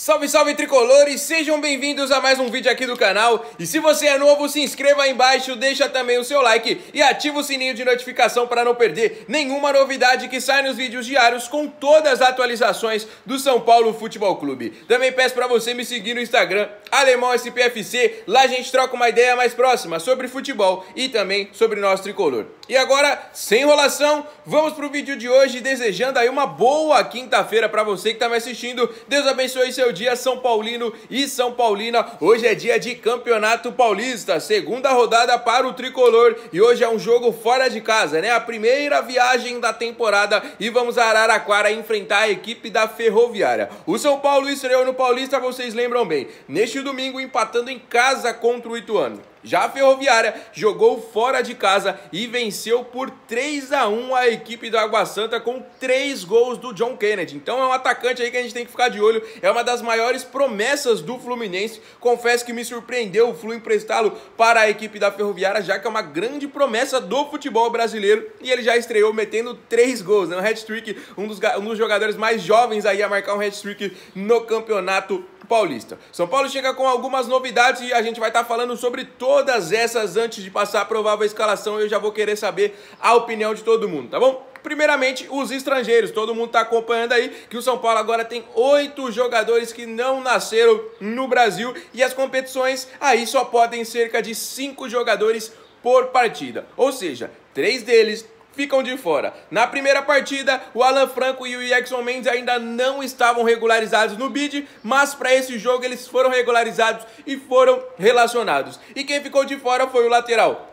Salve, salve tricolores, sejam bem-vindos a mais um vídeo aqui do canal. E se você é novo, se inscreva aí embaixo, deixa também o seu like e ativa o sininho de notificação para não perder nenhuma novidade que sai nos vídeos diários com todas as atualizações do São Paulo Futebol Clube. Também peço para você me seguir no Instagram, Alemão SPFC, lá a gente troca uma ideia mais próxima sobre futebol e também sobre nosso tricolor. E agora, sem enrolação, vamos pro vídeo de hoje, desejando aí uma boa quinta-feira para você que tá me assistindo. Deus abençoe seu dia, São Paulino e São Paulina. Hoje é dia de Campeonato Paulista, segunda rodada para o tricolor e hoje é um jogo fora de casa, né? A primeira viagem da temporada e vamos a Araraquara enfrentar a equipe da Ferroviária. O São Paulo estreou no Paulista, vocês lembram bem, neste domingo empatando em casa contra o Ituano. Já a Ferroviária jogou fora de casa e venceu por 3-1 a equipe do Água Santa com 3 gols do John Kennedy. Então é um atacante aí que a gente tem que ficar de olho, é uma das maiores promessas do Fluminense. Confesso que me surpreendeu o Flu emprestá-lo para a equipe da Ferroviária, já que é uma grande promessa do futebol brasileiro e ele já estreou metendo 3 gols, né? Um hat-trick, um dos jogadores mais jovens aí a marcar um hat-trick no Campeonato Paulista. São Paulo chega com algumas novidades e a gente vai estar falando sobre todas essas antes de passar a provável escalação. Eu já vou querer saber a opinião de todo mundo, tá bom? Primeiramente, os estrangeiros. Todo mundo está acompanhando aí que o São Paulo agora tem 8 jogadores que não nasceram no Brasil e as competições aí só podem cerca de 5 jogadores por partida. Ou seja, 3 deles ficam de fora. Na primeira partida, o Alan Franco e o Jackson Mendes ainda não estavam regularizados no bid, mas para esse jogo eles foram regularizados e foram relacionados. E quem ficou de fora foi o lateral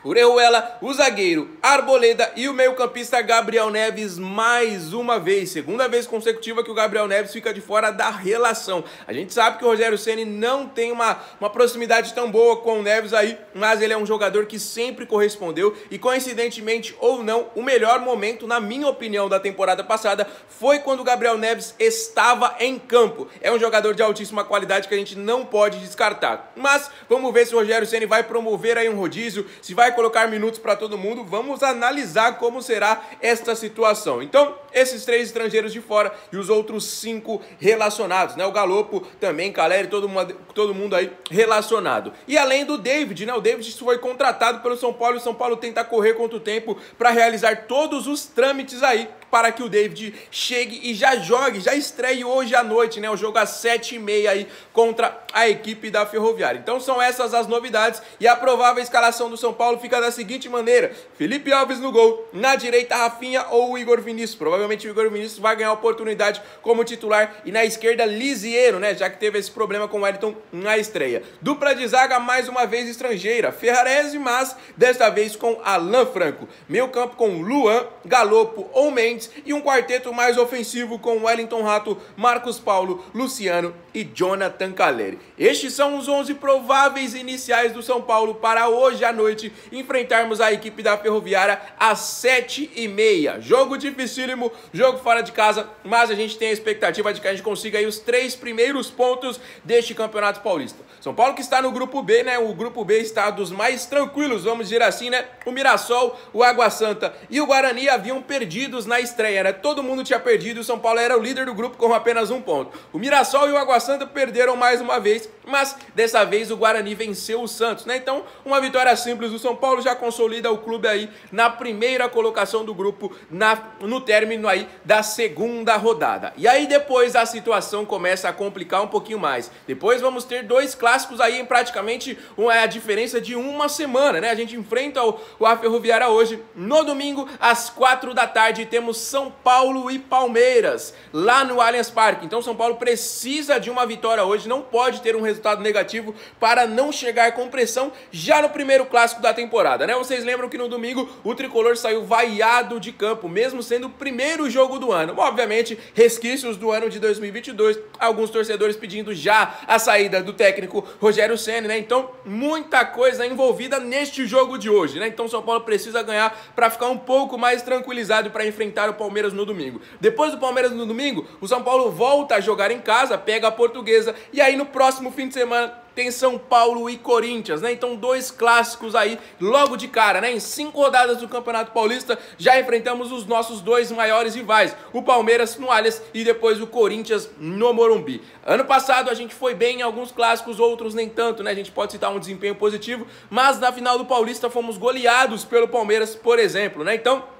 Orejuela, o zagueiro Arboleda e o meio-campista Gabriel Neves mais uma vez. Segunda vez consecutiva que o Gabriel Neves fica de fora da relação. A gente sabe que o Rogério Ceni não tem uma proximidade tão boa com o Neves aí, mas ele é um jogador que sempre correspondeu e coincidentemente ou não, o melhor momento, na minha opinião, da temporada passada foi quando o Gabriel Neves estava em campo. É um jogador de altíssima qualidade que a gente não pode descartar. Mas vamos ver se o Rogério Ceni vai promover aí um rodízio, se vai colocar minutos para todo mundo. Vamos analisar como será esta situação. Então, esses 3 estrangeiros de fora e os outros 5 relacionados, né? O Galopo também, Caleri, todo mundo aí relacionado. E além do David, né? O David foi contratado pelo São Paulo e o São Paulo tenta correr contra o tempo para realizar todos os trâmites aí para que o David chegue e já jogue, já estreie hoje à noite, né? O jogo às 7h30 aí contra a equipe da Ferroviária. Então são essas as novidades e a provável escalação do São Paulo fica da seguinte maneira: Felipe Alves no gol, na direita Rafinha ou o Igor Vinícius. Provavelmente o Igor Vinícius vai ganhar oportunidade como titular e na esquerda Lisiero, né? Já que teve esse problema com o Wellington na estreia. Dupla de zaga mais uma vez estrangeira, Ferrarese, mas desta vez com Alan Franco. Meio campo com Luan, Galopo ou Mendes e um quarteto mais ofensivo com Wellington Rato, Marcos Paulo, Luciano e Jonathan Caleri. Estes são os 11 prováveis iniciais do São Paulo para hoje à noite enfrentarmos a equipe da Ferroviária às 7h30. Jogo dificílimo, jogo fora de casa, mas a gente tem a expectativa de que a gente consiga aí os 3 primeiros pontos deste Campeonato Paulista. São Paulo que está no grupo B, né? O grupo B está dos mais tranquilos, vamos dizer assim, né? O Mirassol, o Água Santa e o Guarani haviam perdidos na estreia, né? Todo mundo tinha perdido e o São Paulo era o líder do grupo com apenas 1 ponto. O Mirassol e o Água Santa perderam mais uma vez, mas dessa vez o Guarani venceu o Santos, né? Então, uma vitória simples do São Paulo já consolida o clube aí na primeira colocação do grupo no término aí da segunda rodada. E aí depois a situação começa a complicar um pouquinho mais. Depois vamos ter 2 clássicos aí em praticamente a diferença de uma semana, né? A gente enfrenta a Ferroviária hoje. No domingo, às 4 da tarde, temos São Paulo e Palmeiras lá no Allianz Parque. Então São Paulo precisa de uma vitória hoje, não pode ter um resultado negativo para não chegar com pressão já no primeiro clássico da temporada, né? Vocês lembram que no domingo o tricolor saiu vaiado de campo, mesmo sendo o primeiro jogo do ano. Obviamente, resquícios do ano de 2022, alguns torcedores pedindo já a saída do técnico Rogério Ceni, né? Então, muita coisa envolvida neste jogo de hoje, né? Então, São Paulo precisa ganhar para ficar um pouco mais tranquilizado para enfrentar o Palmeiras no domingo. Depois do Palmeiras no domingo, o São Paulo volta a jogar em casa, pega a Portuguesa e aí no próximo fim fim de semana tem São Paulo e Corinthians, né? Então 2 clássicos aí logo de cara, né? Em 5 rodadas do Campeonato Paulista já enfrentamos os nossos 2 maiores rivais, o Palmeiras no Allianz e depois o Corinthians no Morumbi. Ano passado a gente foi bem em alguns clássicos, outros nem tanto, né? A gente pode citar um desempenho positivo, mas na final do Paulista fomos goleados pelo Palmeiras, por exemplo, né? Então,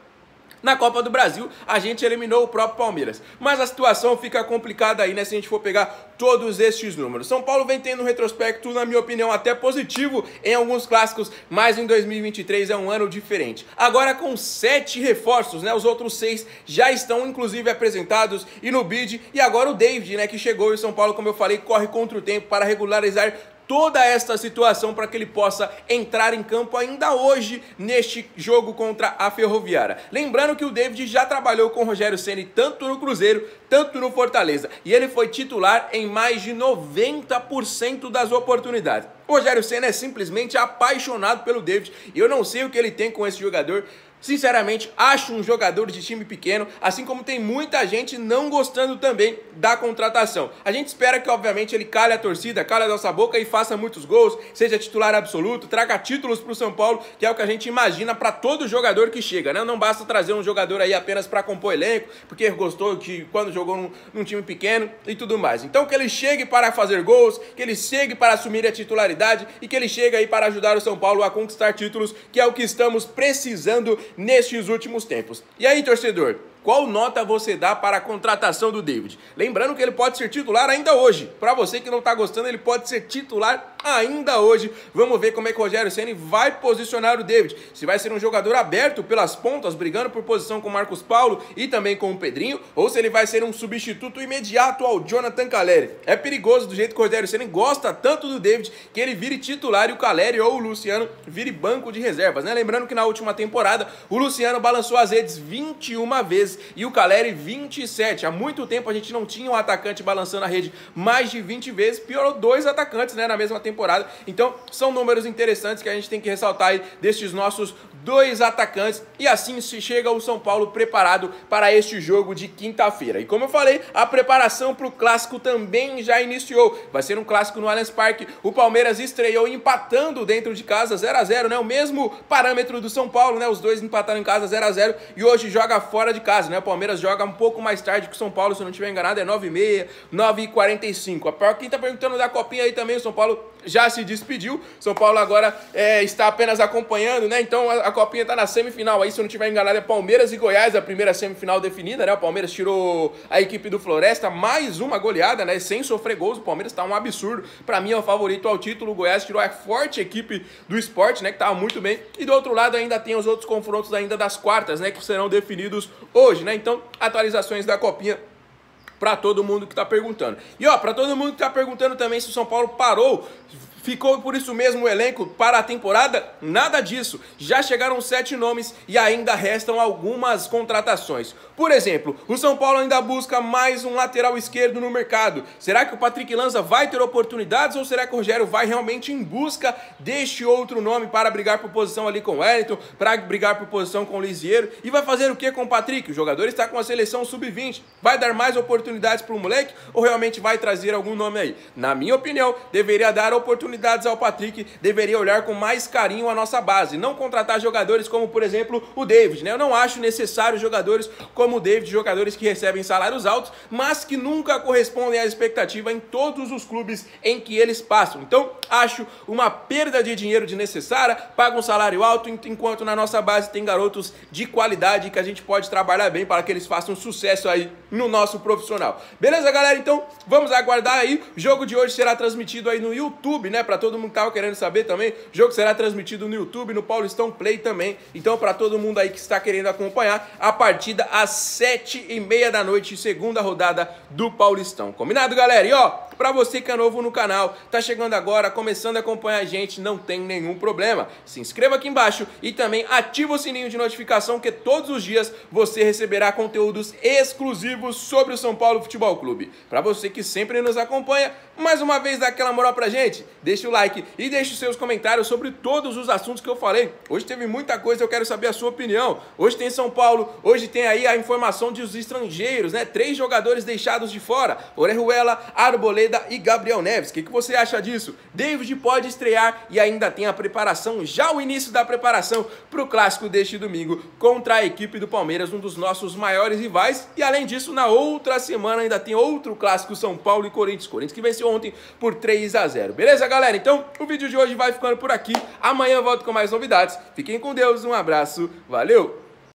na Copa do Brasil, a gente eliminou o próprio Palmeiras. Mas a situação fica complicada aí, né, se a gente for pegar todos estes números. São Paulo vem tendo um retrospecto, na minha opinião, até positivo em alguns clássicos, mas em 2023 é um ano diferente. Agora com 7 reforços, né, os outros 6 já estão, inclusive, apresentados e no bid. E agora o David, né, que chegou em São Paulo, como eu falei, corre contra o tempo para regularizar toda esta situação para que ele possa entrar em campo ainda hoje neste jogo contra a Ferroviária. Lembrando que o David já trabalhou com o Rogério Ceni tanto no Cruzeiro, tanto no Fortaleza, e ele foi titular em mais de 90% das oportunidades. O Rogério Ceni é simplesmente apaixonado pelo David, e eu não sei o que ele tem com esse jogador. Sinceramente, acho um jogador de time pequeno, assim como tem muita gente não gostando também da contratação. A gente espera que, obviamente, ele cale a torcida, cale a nossa boca e faça muitos gols, seja titular absoluto, traga títulos para o São Paulo, que é o que a gente imagina para todo jogador que chega, né? Não basta trazer um jogador aí apenas para compor elenco, porque gostou que quando jogou num time pequeno e tudo mais. Então, que ele chegue para fazer gols, que ele chegue para assumir a titularidade e que ele chegue aí para ajudar o São Paulo a conquistar títulos, que é o que estamos precisando nestes últimos tempos. E aí, torcedor, qual nota você dá para a contratação do David? Lembrando que ele pode ser titular ainda hoje. Para você que não está gostando, ele pode ser titular ainda hoje. Vamos ver como é que o Rogério Ceni vai posicionar o David. Se vai ser um jogador aberto pelas pontas, brigando por posição com o Marcos Paulo e também com o Pedrinho, ou se ele vai ser um substituto imediato ao Jonathan Calleri. É perigoso do jeito que o Rogério Ceni gosta tanto do David, que ele vire titular e o Calleri ou o Luciano vire banco de reservas, né? Lembrando que na última temporada o Luciano balançou as redes 21 vezes e o Calleri 27. Há muito tempo a gente não tinha um atacante balançando a rede mais de 20 vezes, piorou 2 atacantes, né, na mesma temporada. Então são números interessantes que a gente tem que ressaltar aí destes nossos 2 atacantes, e assim se chega o São Paulo preparado para este jogo de quinta-feira. E como eu falei, a preparação para o clássico também já iniciou. Vai ser um clássico no Allianz Parque. O Palmeiras estreou empatando dentro de casa 0-0, né, o mesmo parâmetro do São Paulo, né, os dois empataram em casa 0-0 e hoje joga fora de casa, né? O Palmeiras joga um pouco mais tarde que o São Paulo, se eu não estiver enganado, é 9h30, 9h45. Quem tá perguntando da copinha aí também, o São Paulo já se despediu. São Paulo agora está apenas acompanhando, né? Então a copinha tá na semifinal aí, se eu não estiver enganado, é Palmeiras e Goiás, a primeira semifinal definida, né? O Palmeiras tirou a equipe do Floresta, mais uma goleada, né? Sem sofrer gols. O Palmeiras tá um absurdo. Pra mim é o favorito ao título. O Goiás tirou a forte equipe do Sport, né? Que tava muito bem. E do outro lado ainda tem os outros confrontos ainda das quartas, né? Que serão definidos hoje, né? Então, atualizações da copinha para todo mundo que tá perguntando. E ó, para todo mundo que tá perguntando também se o São Paulo parou, ficou por isso mesmo o elenco para a temporada? Nada disso. Já chegaram 7 nomes e ainda restam algumas contratações. Por exemplo, o São Paulo ainda busca mais um lateral esquerdo no mercado. Será que o Patrick Lanza vai ter oportunidades ou será que o Rogério vai realmente em busca deste outro nome para brigar por posição ali com o Wellington, para brigar por posição com o Lisieiro? E vai fazer o que com o Patrick? O jogador está com a seleção sub-20. Vai dar mais oportunidades para o moleque ou realmente vai trazer algum nome aí? Na minha opinião, deveria dar oportunidades ao Patrick, deveria olhar com mais carinho a nossa base, não contratar jogadores como, por exemplo, o David, né? Eu não acho necessário jogadores como o David, jogadores que recebem salários altos, mas que nunca correspondem à expectativa em todos os clubes em que eles passam. Então, acho uma perda de dinheiro desnecessária, paga um salário alto, enquanto na nossa base tem garotos de qualidade que a gente pode trabalhar bem para que eles façam sucesso aí no nosso profissional. Beleza, galera? Então, vamos aguardar aí. O jogo de hoje será transmitido aí no YouTube, né? Para todo mundo que tava querendo saber também, o jogo será transmitido no YouTube, no Paulistão Play também. Então, para todo mundo aí que está querendo acompanhar, a partida às 7h30 da noite, segunda rodada do Paulistão. Combinado, galera? E ó, pra você que é novo no canal, tá chegando agora, começando a acompanhar a gente, não tem nenhum problema. Se inscreva aqui embaixo e também ativa o sininho de notificação, que todos os dias você receberá conteúdos exclusivos exclusivos sobre o São Paulo Futebol Clube. Para você que sempre nos acompanha, mais uma vez dá aquela moral pra gente, deixa o like e deixa os seus comentários sobre todos os assuntos que eu falei. Hoje teve muita coisa, eu quero saber a sua opinião. Hoje tem São Paulo, hoje tem aí a informação dos estrangeiros, né? 3 jogadores deixados de fora, Orejuela, Arboleda e Gabriel Neves. O que você acha disso? David pode estrear e ainda tem a preparação, já o início da preparação para o clássico deste domingo contra a equipe do Palmeiras, um dos nossos maiores rivais. E além disso, na outra semana ainda tem outro clássico, São Paulo e Corinthians. Corinthians que venceu ontem por 3-0. Beleza, galera? Então, o vídeo de hoje vai ficando por aqui. Amanhã eu volto com mais novidades. Fiquem com Deus, um abraço, valeu!